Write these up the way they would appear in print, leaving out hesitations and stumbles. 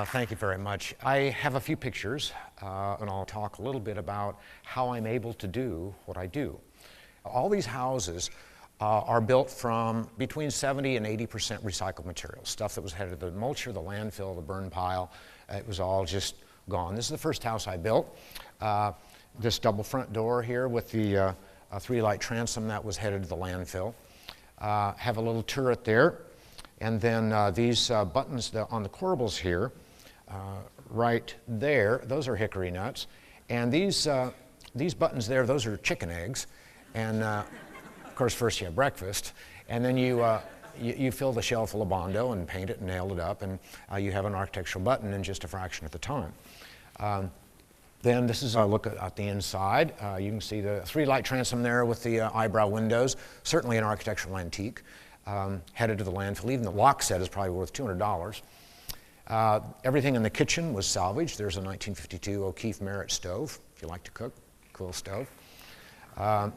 Thank you very much. I have a few pictures, and I'll talk a little bit about how I'm able to do what I do. All these houses are built from between 70 and 80% recycled materials, stuff that was headed to the mulcher, the landfill, the burn pile. It was all just gone. This is the first house I built. This double front door here with the three-light transom that was headed to the landfill. Have a little turret there. And then these buttons on the corbels here, right there, those are hickory nuts. And these buttons there, those are chicken eggs. And of course, first you have breakfast, and then you fill the shell full of Bondo and paint it and nail it up, and you have an architectural button in just a fraction of the time. Then this is a look at the inside. You can see the three-light transom there with the eyebrow windows, certainly an architectural antique. Headed to the landfill. Even the lock set is probably worth $200. Everything in the kitchen was salvaged. There's a 1952 O'Keefe Merritt stove, if you like to cook, cool stove.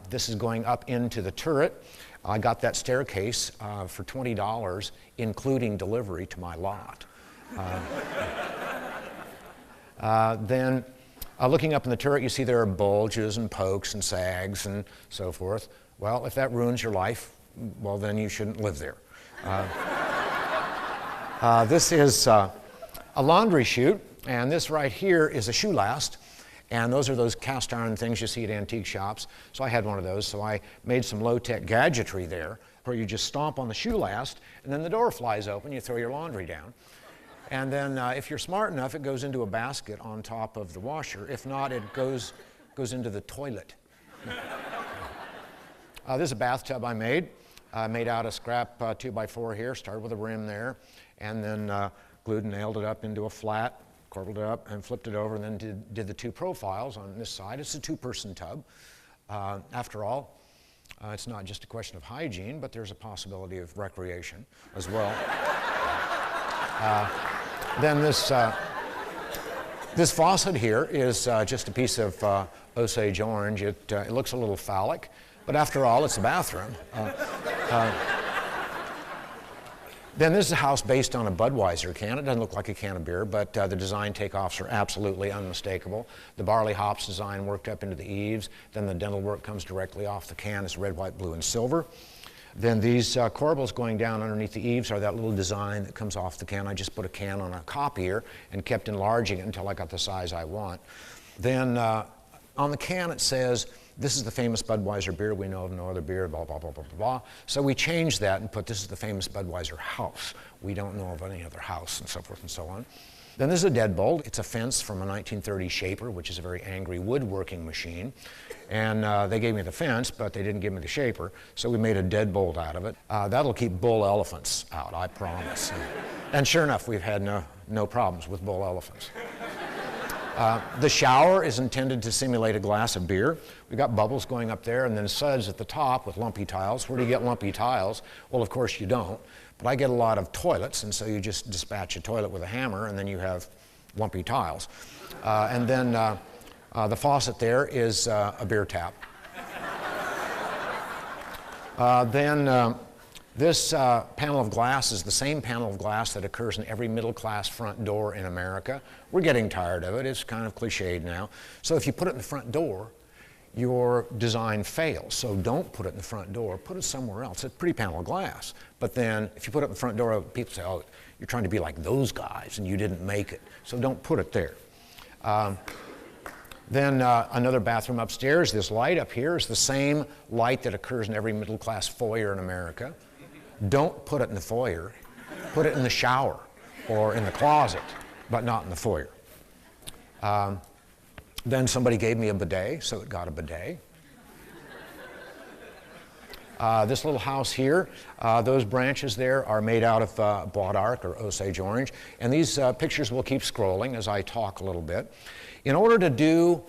This is going up into the turret. I got that staircase for $20, including delivery to my lot. Then looking up in the turret, you see there are bulges and pokes and sags and so forth. Well, if that ruins your life, well, then you shouldn't live there. This is a laundry chute, and this right here is a shoe last, and those are those cast iron things you see at antique shops. So I had one of those, so I made some low-tech gadgetry there where you just stomp on the shoe last, and then the door flies open, you throw your laundry down. And then if you're smart enough, it goes into a basket on top of the washer. If not, it goes into the toilet. This is a bathtub I made. Made out of scrap 2x4 here, started with a rim there, and then glued and nailed it up into a flat, corbelled it up, and flipped it over, and then did the two profiles on this side. It's a two-person tub. After all, it's not just a question of hygiene, but there's a possibility of recreation as well. Then this faucet here is just a piece of Osage orange. It looks a little phallic, but after all, it's a bathroom. Then this is a house based on a Budweiser can. It doesn't look like a can of beer, but the design takeoffs are absolutely unmistakable. The barley hops design worked up into the eaves. Then the dental work comes directly off the can. It's red, white, blue, and silver. Then these corbels going down underneath the eaves are that little design that comes off the can. I just put a can on a copier and kept enlarging it until I got the size I want. Then on the can it says, "This is the famous Budweiser beer. We know of no other beer," blah, blah, blah, blah, blah, blah. So we changed that and put, "This is the famous Budweiser house. We don't know of any other house," and so forth and so on. Then there's a deadbolt. It's a fence from a 1930 shaper, which is a very angry woodworking machine. And they gave me the fence, but they didn't give me the shaper, so we made a deadbolt out of it. That'll keep bull elephants out, I promise. And sure enough, we've had no problems with bull elephants. The shower is intended to simulate a glass of beer. We've got bubbles going up there and then suds at the top with lumpy tiles. Where do you get lumpy tiles? Well, of course you don't. But I get a lot of toilets, and so you just dispatch a toilet with a hammer, and then you have lumpy tiles. And then the faucet there is a beer tap. This panel of glass is the same panel of glass that occurs in every middle-class front door in America. We're getting tired of it. It's kind of cliched now. So if you put it in the front door, your design fails. So don't put it in the front door. Put it somewhere else. It's a pretty panel of glass. But then if you put it in the front door, people say, "Oh, you're trying to be like those guys, and you didn't make it." So don't put it there. Then another bathroom upstairs. This light up here is the same light that occurs in every middle-class foyer in America. Don't put it in the foyer. Put it in the shower or in the closet, but not in the foyer. Then somebody gave me a bidet, so it got a bidet. This little house here, those branches there are made out of bois d'arc or Osage orange, and these pictures will keep scrolling as I talk a little bit. In order to do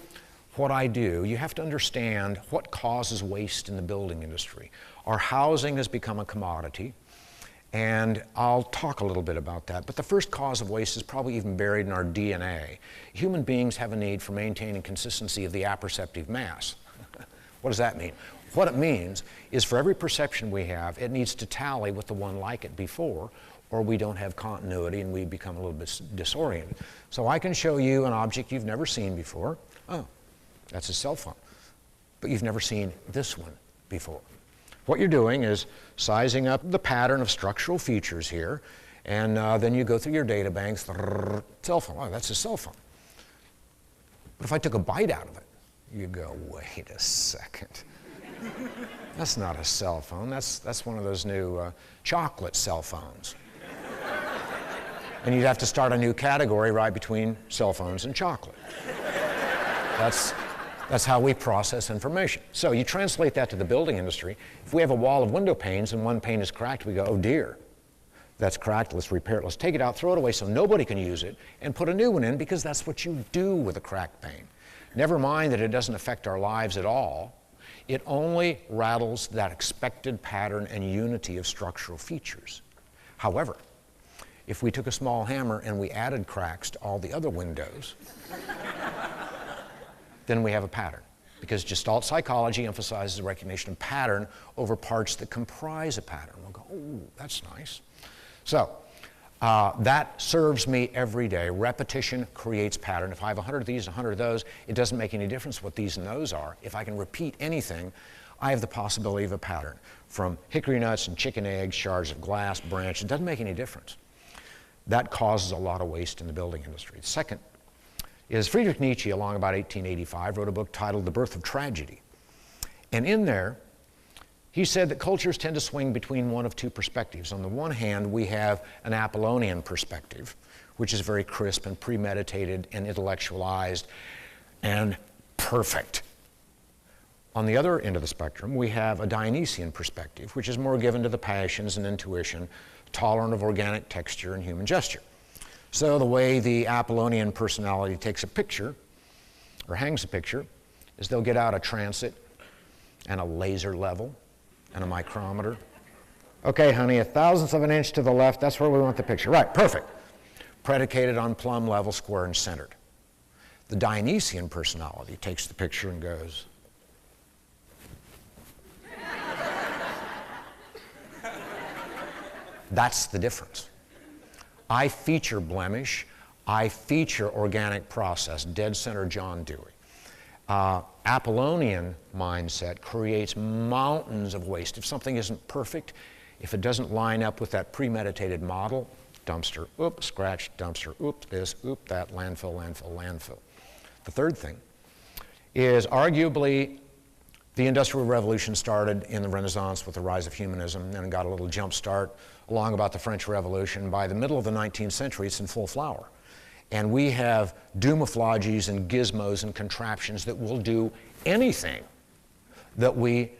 what I do, you have to understand what causes waste in the building industry. Our housing has become a commodity, and I'll talk a little bit about that. But the first cause of waste is probably even buried in our DNA. Human beings have a need for maintaining consistency of the apperceptive mass. What does that mean? What it means is for every perception we have, it needs to tally with the one like it before, or we don't have continuity and we become a little bit disoriented. So I can show you an object you've never seen before. Oh, that's a cell phone. But you've never seen this one before. What you're doing is sizing up the pattern of structural features here, and then you go through your data banks, cell phone, oh, that's a cell phone. But if I took a bite out of it, you go, wait a second. That's not a cell phone, that's one of those new chocolate cell phones. And you'd have to start a new category right between cell phones and chocolate. That's how we process information. So you translate that to the building industry. If we have a wall of window panes and one pane is cracked, we go, oh dear, that's cracked, let's repair it, let's take it out, throw it away so nobody can use it, and put a new one in, because that's what you do with a cracked pane. Never mind that it doesn't affect our lives at all. It only rattles that expected pattern and unity of structural features. However, if we took a small hammer and we added cracks to all the other windows, then we have a pattern. Because Gestalt psychology emphasizes the recognition of pattern over parts that comprise a pattern. We'll go, oh, that's nice. So that serves me every day. Repetition creates pattern. If I have 100 of these, 100 of those, it doesn't make any difference what these and those are. If I can repeat anything, I have the possibility of a pattern. From hickory nuts and chicken eggs, shards of glass, branch, it doesn't make any difference. That causes a lot of waste in the building industry. Second is Friedrich Nietzsche, along about 1885, wrote a book titled The Birth of Tragedy. And in there, he said that cultures tend to swing between one of two perspectives. On the one hand, we have an Apollonian perspective, which is very crisp and premeditated and intellectualized and perfect. On the other end of the spectrum, we have a Dionysian perspective, which is more given to the passions and intuition, tolerant of organic texture and human gesture. So the way the Apollonian personality takes a picture, or hangs a picture, is they'll get out a transit and a laser level and a micrometer. Okay, honey, a thousandth of an inch to the left, that's where we want the picture. Right, perfect. Predicated on plumb, level, square, and centered. The Dionysian personality takes the picture and goes, that's the difference. I feature blemish, I feature organic process, dead center John Dewey. Apollonian mindset creates mountains of waste. If something isn't perfect, if it doesn't line up with that premeditated model, dumpster, oop, scratch, dumpster, oop, this, oop, that, landfill, landfill, landfill. The third thing is arguably the Industrial Revolution started in the Renaissance with the rise of humanism and got a little jump start along about the French Revolution. By the middle of the 19th century, it's in full flower. And we have doomophages and gizmos and contraptions that will do anything that we,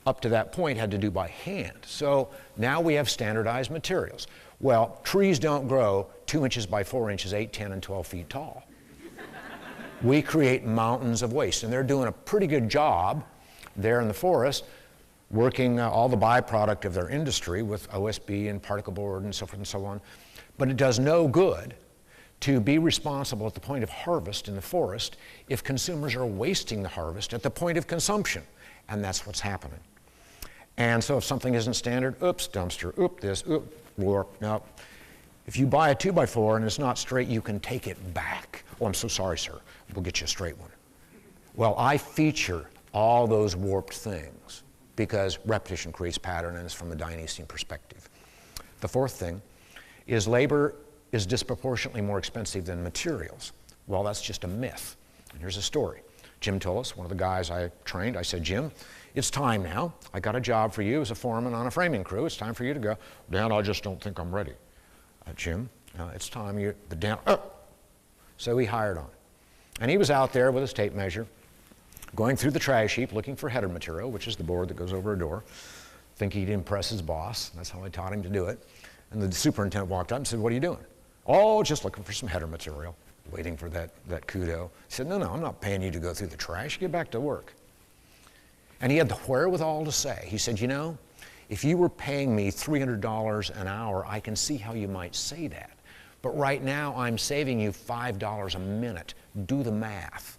up to that point, had to do by hand. So now we have standardized materials. Well, trees don't grow 2 inches by 4 inches, 8, 10, and 12 feet tall. We create mountains of waste, and they're doing a pretty good job there in the forest, working all the byproduct of their industry with OSB and particle board and so forth and so on. But it does no good to be responsible at the point of harvest in the forest if consumers are wasting the harvest at the point of consumption. And that's what's happening. And so if something isn't standard, oops, dumpster, oop, this, oop, warp. Now, if you buy a 2x4 and it's not straight, you can take it back. Oh, I'm so sorry, sir. We'll get you a straight one. Well, I feature all those warped things because repetition creates pattern, and it's from the Dionysian perspective. The fourth thing is labor is disproportionately more expensive than materials. Well, that's just a myth. And here's a story. Jim Tullis, one of the guys I trained, I said, Jim, it's time now. I got a job for you as a foreman on a framing crew. It's time for you to go. Dan, I just don't think I'm ready. Jim, it's time you, the Dan, So he hired on. And he was out there with his tape measure, going through the trash heap looking for header material, which is the board that goes over a door. Think he'd impress his boss. That's how I taught him to do it. And the superintendent walked up and said, what are you doing? Oh, just looking for some header material. waiting for that kudo. He said, no, I'm not paying you to go through the trash. Get back to work. And he had the wherewithal to say, he said, you know, if you were paying me $300 an hour, I can see how you might say that. But right now, I'm saving you $5 a minute. Do the math.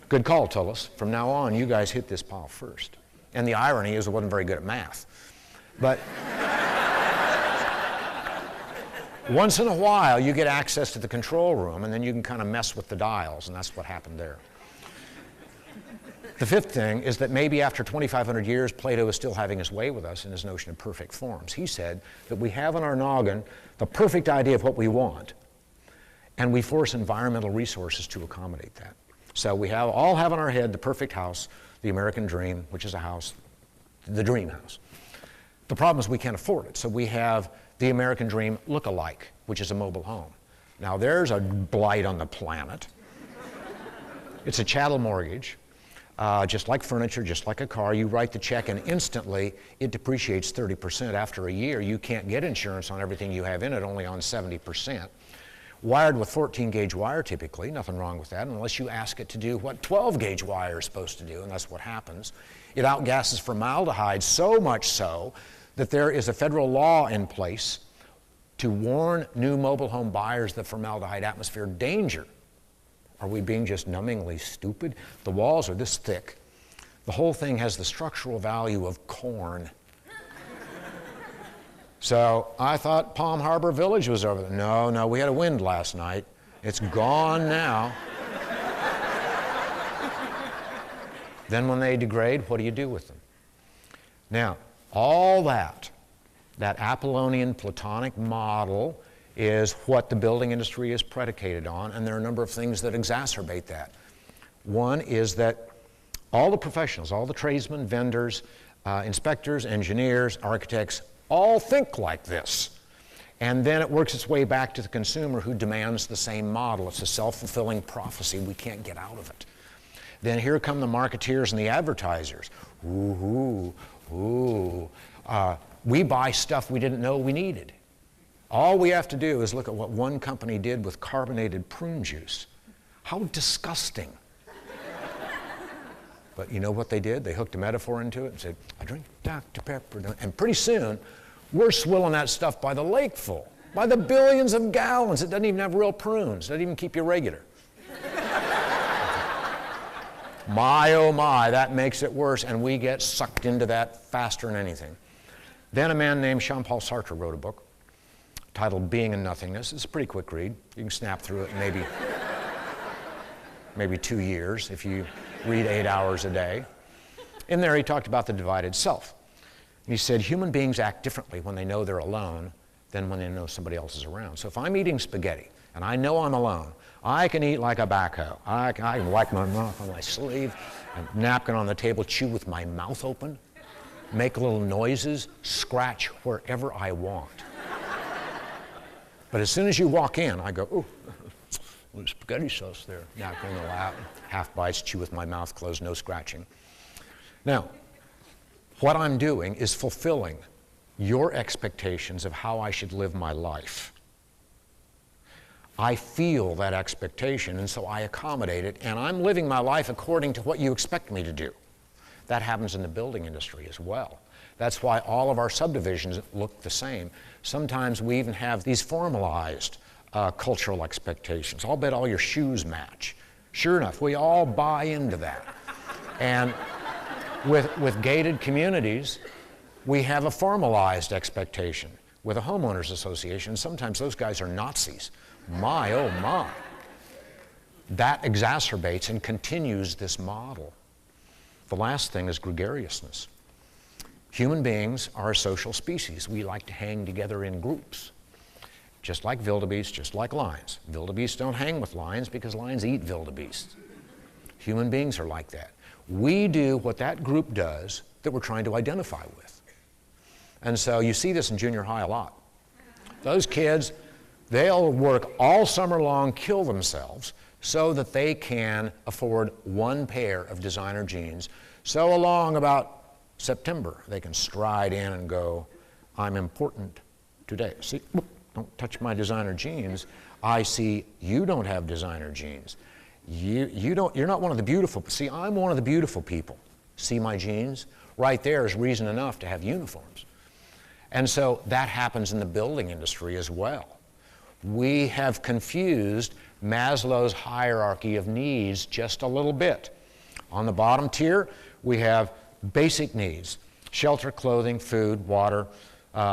Good call, Tullis. From now on, you guys hit this pile first. And the irony is I wasn't very good at math. But once in a while, you get access to the control room, and then you can kind of mess with the dials, and that's what happened there. The fifth thing is that maybe after 2,500 years, Plato is still having his way with us in his notion of perfect forms. He said that we have in our noggin the perfect idea of what we want, and we force environmental resources to accommodate that. So we all have in our head the perfect house, the American dream, which is a house, the dream house. The problem is we can't afford it, so we have the American dream look-alike, which is a mobile home. Now there's a blight on the planet. It's a chattel mortgage. Just like furniture, just like a car, you write the check and instantly it depreciates 30%. After a year, you can't get insurance on everything you have in it, only on 70%. Wired with 14-gauge wire typically, nothing wrong with that, unless you ask it to do what 12-gauge wire is supposed to do, and that's what happens. It outgasses formaldehyde so much so that there is a federal law in place to warn new mobile home buyers the formaldehyde atmosphere danger. Are we being just numbingly stupid? The walls are this thick. The whole thing has the structural value of corn. So I thought Palm Harbor Village was over there. No, we had a wind last night. It's gone now. Then when they degrade, what do you do with them? Now, all that Apollonian Platonic model is what the building industry is predicated on, and there are a number of things that exacerbate that. One is that all the professionals, all the tradesmen, vendors, inspectors, engineers, architects, all think like this. And then it works its way back to the consumer who demands the same model. It's a self-fulfilling prophecy. We can't get out of it. Then here come the marketeers and the advertisers. We buy stuff we didn't know we needed. All we have to do is look at what one company did with carbonated prune juice. How disgusting. But you know what they did? They hooked a metaphor into it and said, I drink Dr. Pepper. And pretty soon, we're swilling that stuff by the lakeful, by the billions of gallons. It doesn't even have real prunes. It doesn't even keep you regular. My, oh my, that makes it worse, and we get sucked into that faster than anything. Then a man named Jean-Paul Sartre wrote a book titled Being and Nothingness. It's a pretty quick read. You can snap through it in maybe 2 years if you read 8 hours a day. In there he talked about the divided self. He said human beings act differently when they know they're alone than when they know somebody else is around. So if I'm eating spaghetti and I know I'm alone, I can eat like a backhoe. I can wipe my mouth on my sleeve, a napkin on the table, chew with my mouth open, make little noises, scratch wherever I want. But as soon as you walk in, I go, ooh, little spaghetti sauce there. Napkin in the lap, half bites, chew with my mouth closed, no scratching. Now, what I'm doing is fulfilling your expectations of how I should live my life. I feel that expectation, and so I accommodate it, and I'm living my life according to what you expect me to do. That happens in the building industry as well. That's why all of our subdivisions look the same. Sometimes we even have these formalized cultural expectations. I'll bet all your shoes match. Sure enough, we all buy into that. And with gated communities, we have a formalized expectation. With a homeowners association, sometimes those guys are Nazis. My, oh my. That exacerbates and continues this model. The last thing is gregariousness. Human beings are a social species. We like to hang together in groups. Just like wildebeest, just like lions. Wildebeest don't hang with lions because lions eat wildebeest. Human beings are like that. We do what that group does that we're trying to identify with. And so you see this in junior high a lot. Those kids, they'll work all summer long, kill themselves, so that they can afford one pair of designer jeans. So along about September, they can stride in and go, I'm important today. See, don't touch my designer jeans, I see you don't have designer jeans. You're not one of the beautiful, see, I'm one of the beautiful people. See my jeans? Right there is reason enough to have uniforms. And so that happens in the building industry as well. We have confused Maslow's hierarchy of needs just a little bit. On the bottom tier, we have basic needs: shelter, clothing, food, water,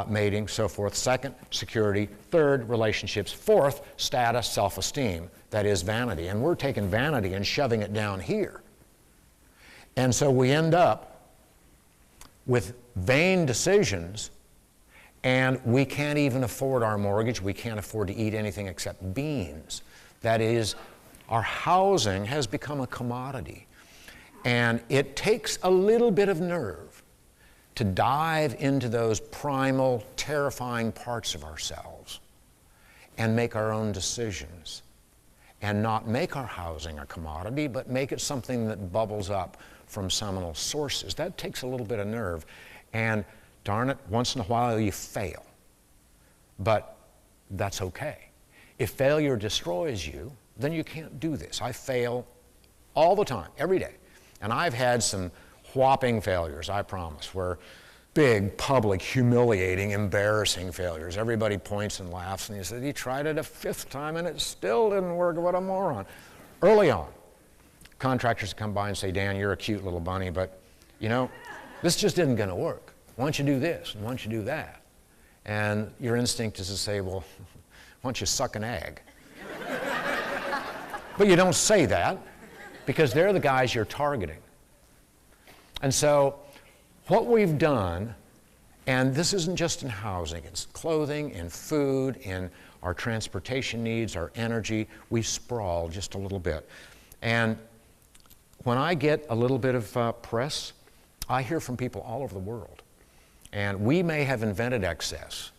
mating, so forth. Second, security. Third, relationships. Fourth, status, self-esteem. That is vanity. And we're taking vanity and shoving it down here. And so we end up with vain decisions, and we can't even afford our mortgage. We can't afford to eat anything except beans. That is, our housing has become a commodity. And it takes a little bit of nerve to dive into those primal, terrifying parts of ourselves and make our own decisions, and not make our housing a commodity, but make it something that bubbles up from seminal sources. That takes a little bit of nerve, and darn it, once in a while you fail. But that's okay. If failure destroys you, then you can't do this. I fail all the time, every day. And I've had some whopping failures, I promise, where big, public, humiliating, embarrassing failures. Everybody points and laughs, and he said, he tried it a fifth time and it still didn't work. What a moron. Early on, contractors come by and say, Dan, you're a cute little bunny, but you know, this just isn't going to work. Why don't you do this, and why don't you do that? And your instinct is to say, well, why don't you suck an egg? But you don't say that, because they're the guys you're targeting. And so what we've done, and this isn't just in housing, it's clothing, in food, in our transportation needs, our energy, we sprawl just a little bit. And when I get a little bit of press, I hear from people all over the world. And we may have invented excess,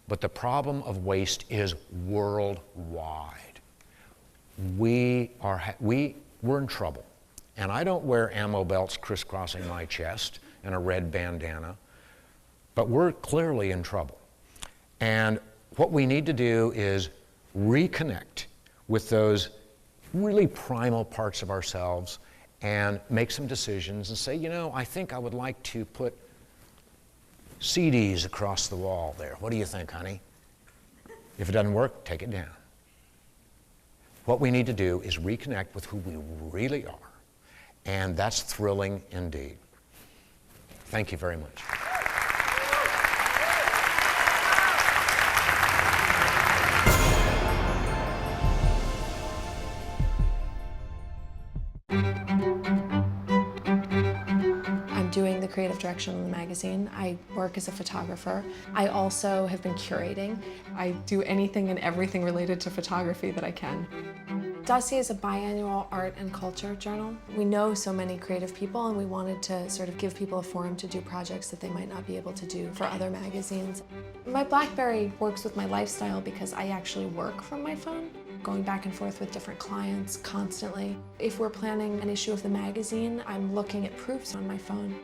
but the problem of waste is worldwide. We're in trouble. And I don't wear ammo belts crisscrossing my chest and a red bandana, but we're clearly in trouble. And what we need to do is reconnect with those really primal parts of ourselves and make some decisions and say, you know, I think I would like to put CDs across the wall there. What do you think, honey? If it doesn't work, take it down. What we need to do is reconnect with who we really are. And that's thrilling indeed. Thank you very much. I'm doing the creative direction on the magazine. I work as a photographer. I also have been curating. I do anything and everything related to photography that I can. Dossier is a biannual art and culture journal. We know so many creative people, and we wanted to sort of give people a forum to do projects that they might not be able to do for other magazines. My BlackBerry works with my lifestyle because I actually work from my phone, going back and forth with different clients constantly. If we're planning an issue of the magazine, I'm looking at proofs on my phone.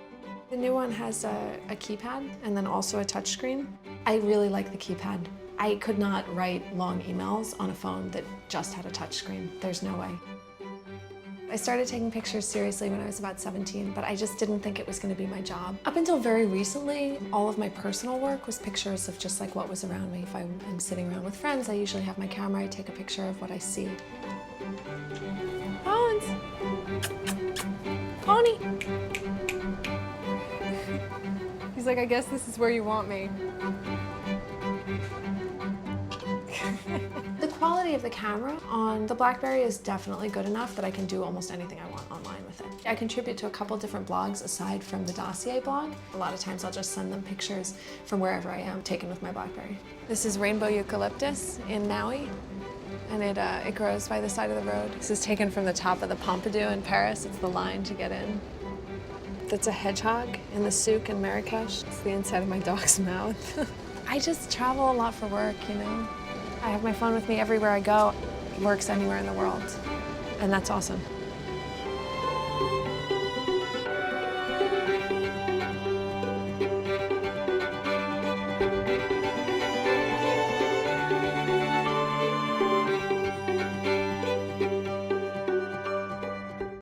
The new one has a keypad and then also a touchscreen. I really like the keypad. I could not write long emails on a phone that just had a touchscreen. There's no way. I started taking pictures seriously when I was about 17, but I just didn't think it was going to be my job. Up until very recently, all of my personal work was pictures of just like what was around me. If I'm sitting around with friends, I usually have my camera, I take a picture of what I see. Bones! Pony! He's like, I guess this is where you want me. The quality of the camera on the BlackBerry is definitely good enough that I can do almost anything I want online with it. I contribute to a couple different blogs aside from the Dossier blog. A lot of times I'll just send them pictures from wherever I am taken with my BlackBerry. This is rainbow eucalyptus in Maui, and it grows by the side of the road. This is taken from the top of the Pompidou in Paris. It's the line to get in. That's a hedgehog in the souk in Marrakesh. It's the inside of my dog's mouth. I just travel a lot for work, you know. I have my phone with me everywhere I go. It works anywhere in the world, and that's awesome.